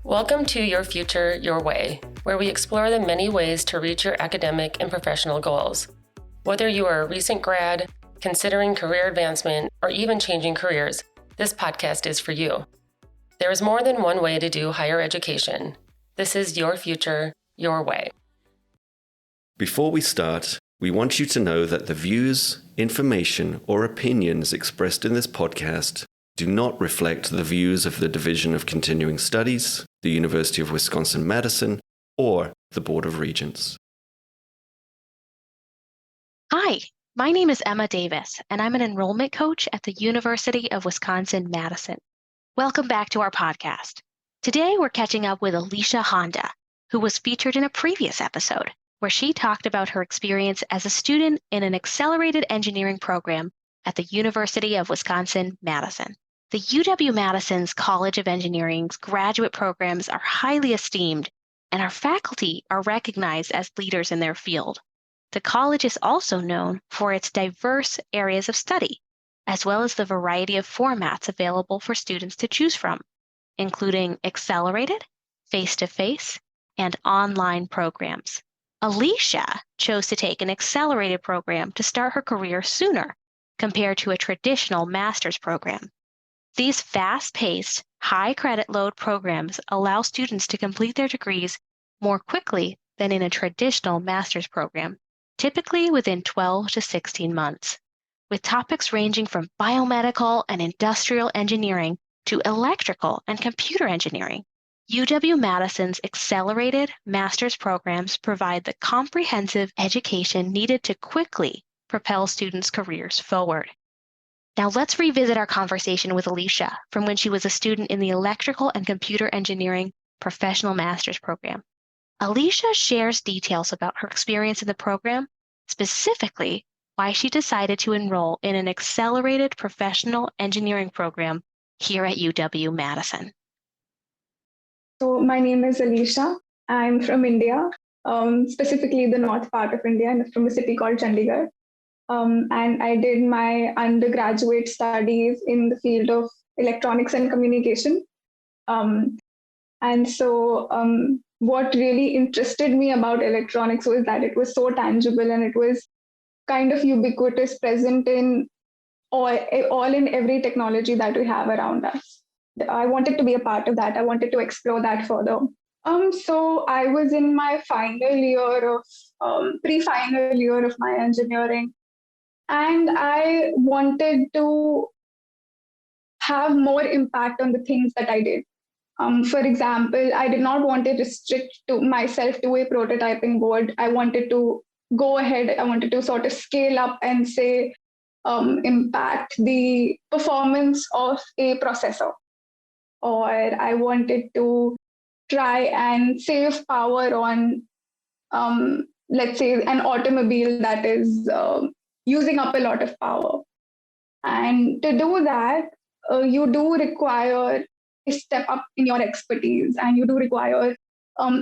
Welcome to Your Future, Your Way, where we explore the many ways to reach your academic and professional goals. Whether you are a recent grad, considering career advancement, or even changing careers, this podcast is for you. There is more than one way to do higher education. This is Your Future, Your Way. Before we start, we want you to know that the views, information, or opinions expressed in this podcast do not reflect the views of the Division of Continuing Studies, the University of Wisconsin-Madison, or the Board of Regents. Hi, my name is Emma Davis, and I'm an enrollment coach at the University of Wisconsin-Madison. Welcome back to our podcast. Today, we're catching up with Alisha Honda, who was featured in a previous episode, where she talked about her experience as a student in an accelerated engineering program at the University of Wisconsin-Madison. The UW-Madison's College of Engineering's graduate programs are highly esteemed, and our faculty are recognized as leaders in their field. The college is also known for its diverse areas of study, as well as the variety of formats available for students to choose from, including accelerated, face-to-face, and online programs. Alisha chose to take an accelerated program to start her career sooner compared to a traditional master's program. These fast-paced, high-credit load programs allow students to complete their degrees more quickly than in a traditional master's program, typically within 12 to 16 months, with topics ranging from biomedical and industrial engineering to electrical and computer engineering. UW-Madison's accelerated master's programs provide the comprehensive education needed to quickly propel students' careers forward. Now let's revisit our conversation with Alisha from when she was a student in the Electrical and Computer Engineering Professional Master's Program. Alisha shares details about her experience in the program, specifically why she decided to enroll in an accelerated professional engineering program here at UW-Madison. So my name is Alisha. I'm from India, specifically the north part of India, and from a city called Chandigarh. And I did my undergraduate studies in the field of electronics and communication. And so what really interested me about electronics was that it was so tangible and it was kind of ubiquitous, present in all in every technology that we have around us. I wanted to be a part of that. I wanted to explore that further. So I was in my pre-final year of my engineering. And I wanted to have more impact on the things that I did. For example, I did not want to restrict myself to a prototyping board. I wanted to go ahead. I wanted to sort of scale up and say, impact the performance of a processor. Or I wanted to try and save power on, let's say, an automobile that is using up a lot of power. And to do that, you do require a step up in your expertise, and you do require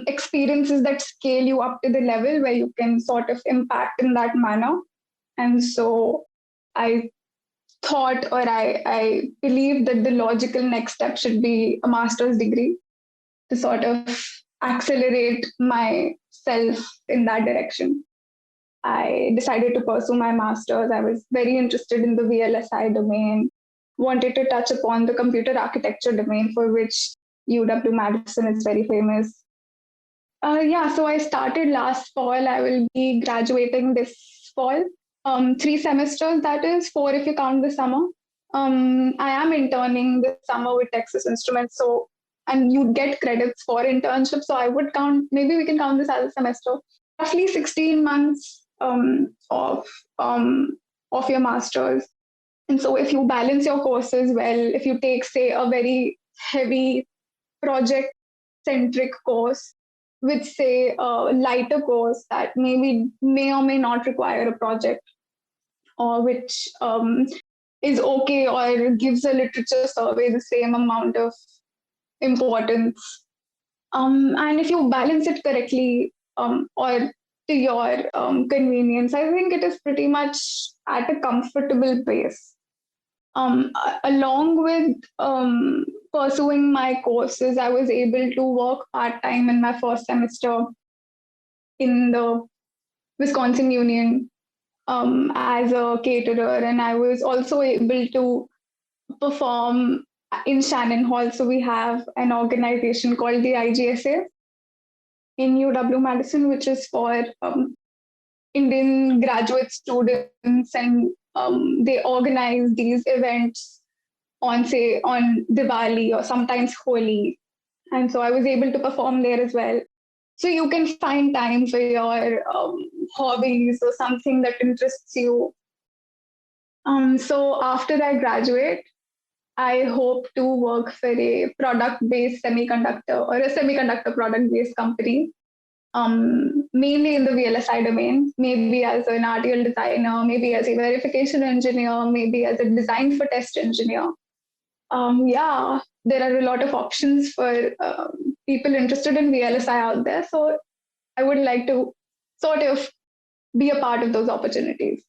experiences that scale you up to the level where you can sort of impact in that manner. And so I thought, or I believe that the logical next step should be a master's degree to sort of accelerate myself in that direction. I decided to pursue my master's. I was very interested in the VLSI domain, wanted to touch upon the computer architecture domain, for which UW-Madison is very famous. So I started last fall. I will be graduating this fall. 3 semesters, that is, 4 if you count the summer. I am interning this summer with Texas Instruments, and you get credits for internship. So I would count, maybe we can count this as a semester. Roughly 16 months of your master's. And so if you balance your courses well, if you take, say, a very heavy project-centric course with, say, a lighter course that may or may not require a project, or which is okay or gives a literature survey the same amount of importance. And if you balance it correctly, or to your convenience. I think it is pretty much at a comfortable pace. Along with pursuing my courses, I was able to work part time in my first semester in the Wisconsin Union as a caterer, and I was also able to perform in Shannon Hall. So we have an organization called the IGSA in UW-Madison, which is for Indian graduate students, and they organize these events on, say, on Diwali or sometimes Holi. And so I was able to perform there as well. So you can find time for your hobbies or something that interests you. So after I graduate, I hope to work for a product-based semiconductor or a semiconductor product-based company, mainly in the VLSI domain, maybe as an RTL designer, maybe as a verification engineer, maybe as a design for test engineer. Yeah, there are a lot of options for people interested in VLSI out there. So I would like to sort of be a part of those opportunities.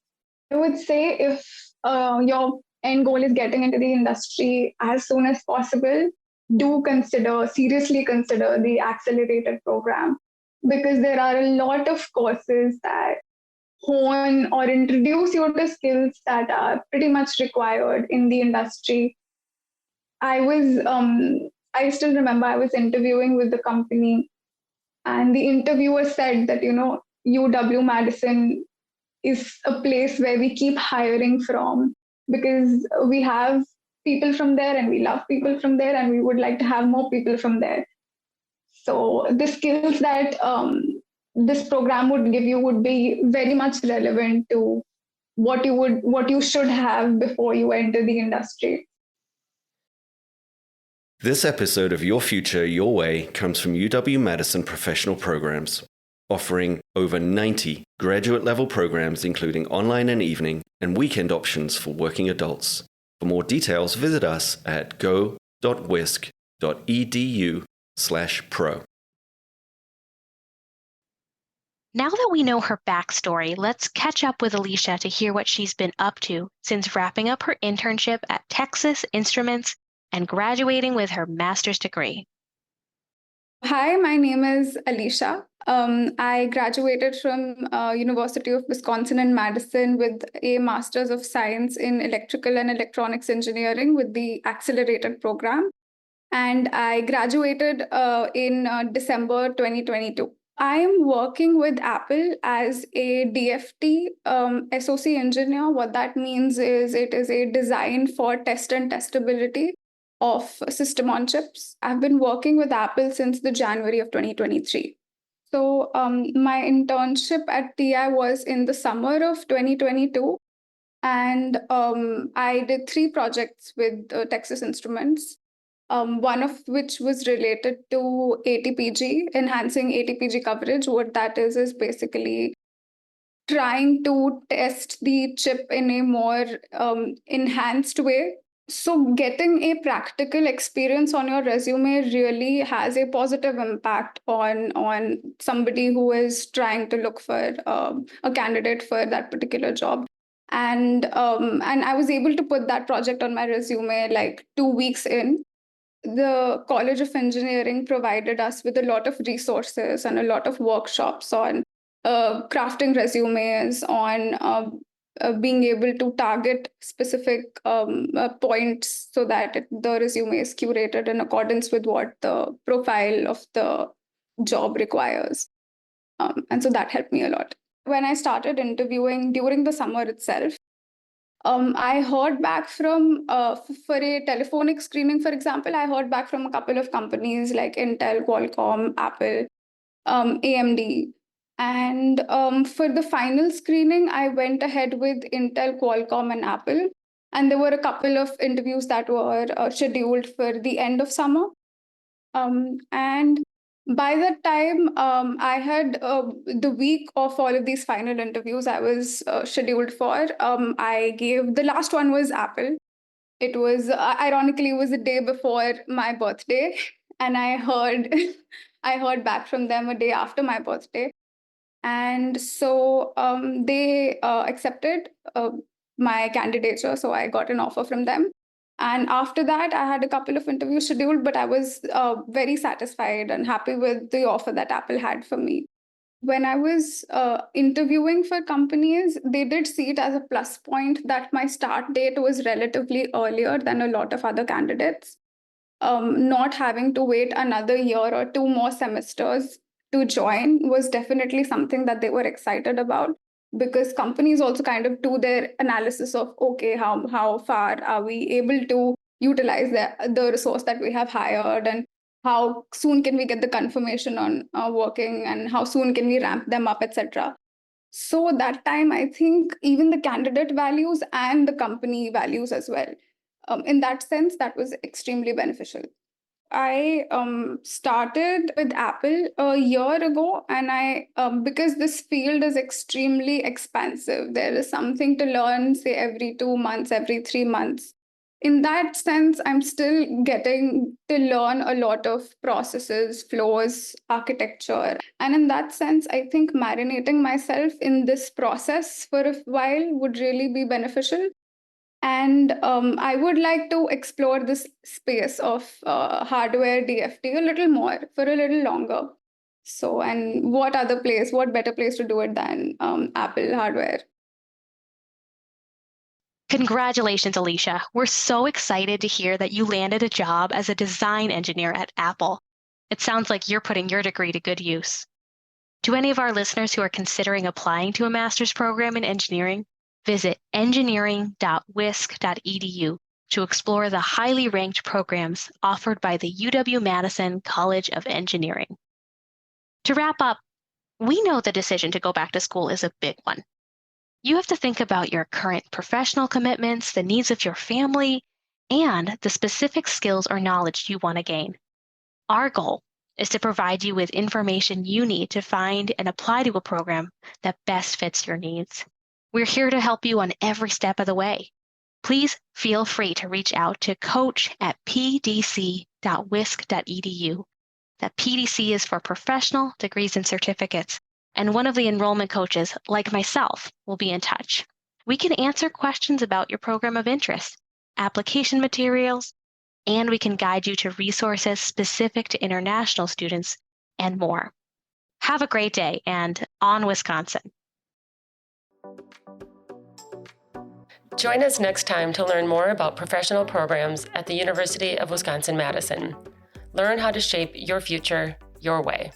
I would say if your end goal is getting into the industry as soon as possible, do seriously consider the accelerated program, because there are a lot of courses that hone or introduce you to skills that are pretty much required in the industry. I still remember I was interviewing with the company, and the interviewer said that, UW-Madison is a place where we keep hiring from, because we have people from there and we love people from there and we would like to have more people from there. So the skills that this program would give you would be very much relevant to what you should have before you enter the industry. This episode of Your Future, Your Way comes from UW-Madison Professional Programs, offering over 90 graduate-level programs including online and evening and weekend options for working adults. For more details, visit us at go.wisc.edu/pro. Now that we know her backstory, let's catch up with Alisha to hear what she's been up to since wrapping up her internship at Texas Instruments and graduating with her master's degree. Hi, my name is Alisha. I graduated from University of Wisconsin in Madison with a Master's of Science in Electrical and Electronics Engineering with the accelerated program. And I graduated in December 2022. I am working with Apple as a DFT SoC engineer. What that means is it is a design for test and testability of system on chips. I've been working with Apple since the January of 2023. So my internship at TI was in the summer of 2022. And I did 3 projects with Texas Instruments. One of which was related to ATPG, enhancing ATPG coverage. What that is basically trying to test the chip in a more enhanced way. So getting a practical experience on your resume really has a positive impact on somebody who is trying to look for a candidate for that particular job. And I was able to put that project on my resume like 2 weeks in. The College of Engineering provided us with a lot of resources and a lot of workshops on crafting resumes, on being able to target specific points so that the resume is curated in accordance with what the profile of the job requires. And so that helped me a lot. When I started interviewing during the summer itself, I heard back from, for a telephonic screening, for example, I heard back from a couple of companies like Intel, Qualcomm, Apple, AMD. And for the final screening, I went ahead with Intel, Qualcomm, and Apple. And there were a couple of interviews that were scheduled for the end of summer. And by that time, I had the week of all of these final interviews I was scheduled for. I gave the last one was Apple. It was ironically it was the day before my birthday, and I heard I heard back from them a day after my birthday. And so they accepted my candidature. So I got an offer from them. And after that, I had a couple of interviews scheduled, but I was very satisfied and happy with the offer that Apple had for me. When I was interviewing for companies, they did see it as a plus point that my start date was relatively earlier than a lot of other candidates. Not having to wait another year or 2 more semesters to join was definitely something that they were excited about, because companies also kind of do their analysis of, okay, how far are we able to utilize the resource that we have hired, and how soon can we get the confirmation on working, and how soon can we ramp them up, etc. So that time, I think even the candidate values and the company values as well. In that sense, that was extremely beneficial. I started with Apple a year ago, and I because this field is extremely expansive. There is something to learn, say every 2 months, every 3 months. In that sense, I'm still getting to learn a lot of processes, flows, architecture. And in that sense, I think marinating myself in this process for a while would really be beneficial. And I would like to explore this space of hardware DFT a little more for a little longer. So, and what better place to do it than Apple hardware? Congratulations, Alisha. We're so excited to hear that you landed a job as a design engineer at Apple. It sounds like you're putting your degree to good use. To any of our listeners who are considering applying to a master's program in engineering, visit engineering.wisc.edu to explore the highly ranked programs offered by the UW-Madison College of Engineering. To wrap up, we know the decision to go back to school is a big one. You have to think about your current professional commitments, the needs of your family, and the specific skills or knowledge you want to gain. Our goal is to provide you with information you need to find and apply to a program that best fits your needs. We're here to help you on every step of the way. Please feel free to reach out to coach@pdc.wisc.edu. That PDC is for Professional Degrees and Certificates, and one of the enrollment coaches, like myself, will be in touch. We can answer questions about your program of interest, application materials, and we can guide you to resources specific to international students and more. Have a great day, and on Wisconsin. Join us next time to learn more about professional programs at the University of Wisconsin-Madison. Learn how to shape your future your way.